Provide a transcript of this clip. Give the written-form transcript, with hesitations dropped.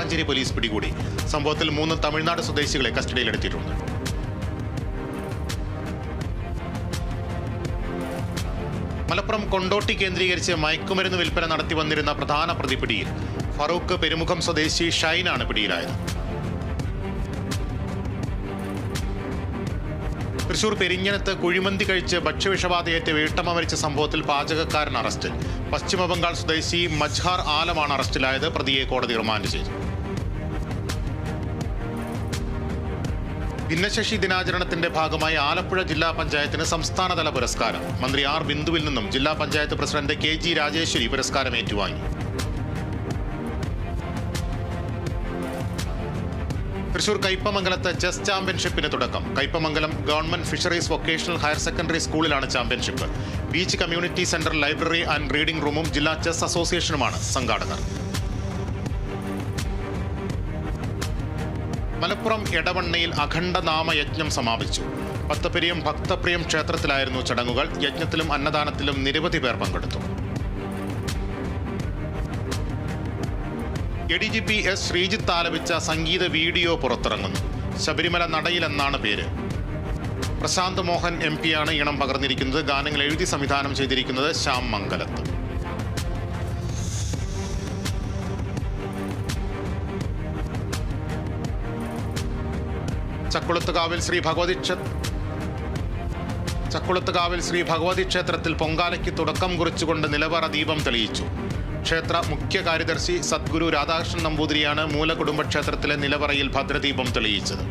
Vadakkanchery police പിടികൂടി. സംഭവത്തിൽ 3 തമിഴ്നാട് സ്വദേശികളെ കസ്റ്റഡിയിലെടുത്തിട്ടുണ്ട്. മലപ്പുറം കൊണ്ടോട്ടി കേന്ദ്രീകരിച്ച് മയക്കുമരുന്ന് വിൽപ്പന നടത്തി വന്നിരുന്ന പ്രധാന പ്രതി പിടിയിൽ. ഫറൂഖ് പെരുമുഖം സ്വദേശി ഷൈനാണ് പിടിയിലായത്. തൃശൂർ പെരിഞ്ഞനത്ത് കുഴിമന്തി കഴിച്ച് ഭക്ഷ്യവിഷബാധയേറ്റ് വീട്ടമ്മ മരിച്ച സംഭവത്തിൽ പാചകക്കാരൻ അറസ്റ്റിൽ. പശ്ചിമബംഗാൾ സ്വദേശി മജ്ഹാർ ആലമാണ് അറസ്റ്റിലായത്. പ്രതിയെ കോടതി റിമാൻഡ് ചെയ്തു. ഭിന്നശേഷി ദിനാചരണത്തിന്റെ ഭാഗമായി ആലപ്പുഴ ജില്ലാ പഞ്ചായത്തിന് സംസ്ഥാനതല പുരസ്കാരം. മന്ത്രി ആർ ബിന്ദുവിൽ നിന്നും ജില്ലാ പഞ്ചായത്ത് പ്രസിഡന്റ് KG രാജേശ്വരി പുരസ്കാരം ഏറ്റുവാങ്ങി. തൃശൂർ കയ്പമംഗലത്ത് ചെസ് ചാമ്പ്യൻഷിപ്പിന് തുടക്കം. Kaipamangalam government fisheries vocational higher secondary സ്കൂളിലാണ് championship. Beach community centre, library and reading റൂമും ജില്ലാ ചെസ് അസോസിയേഷനുമാണ് സംഘാടകർ. മലപ്പുറം എടവണ്ണയിൽ അഖണ്ഡനാമയജ്ഞം സമാപിച്ചു. പത്തപ്പെരിയം ഭക്തപ്രിയം ക്ഷേത്രത്തിലായിരുന്നു ചടങ്ങുകൾ. യജ്ഞത്തിലും അന്നദാനത്തിലും നിരവധി പേർ പങ്കെടുത്തു. ADGP S ശ്രീജിത്ത് ആലപിച്ച സംഗീത വീഡിയോ പുറത്തിറങ്ങുന്നു. ശബരിമല നടയിൽ എന്നാണ് പേര്. പ്രശാന്ത് മോഹൻ MP ആണ് ഈണം പകർന്നിരിക്കുന്നത്. ഗാനങ്ങൾ എഴുതി സംവിധാനം ചെയ്തിരിക്കുന്നത് ശ്യാം മംഗലത്ത്. ചക്കുളത്തുകാവിൽ ശ്രീ ഭഗവതി ക്ഷേത്രത്തിൽ പൊങ്കാലയ്ക്ക് തുടക്കം കുറിച്ചുകൊണ്ട് നിലവറ ദീപം തെളിയിച്ചു. ക്ഷേത്ര മുഖ്യ കാര്യദർശി സദ്ഗുരു രാധാകൃഷ്ണൻ നമ്പൂതിരിയാണ് മൂലകുടുംബ ക്ഷേത്രത്തിലെ നിലവറയിൽ ഭദ്രദീപം തെളിയിച്ചത്.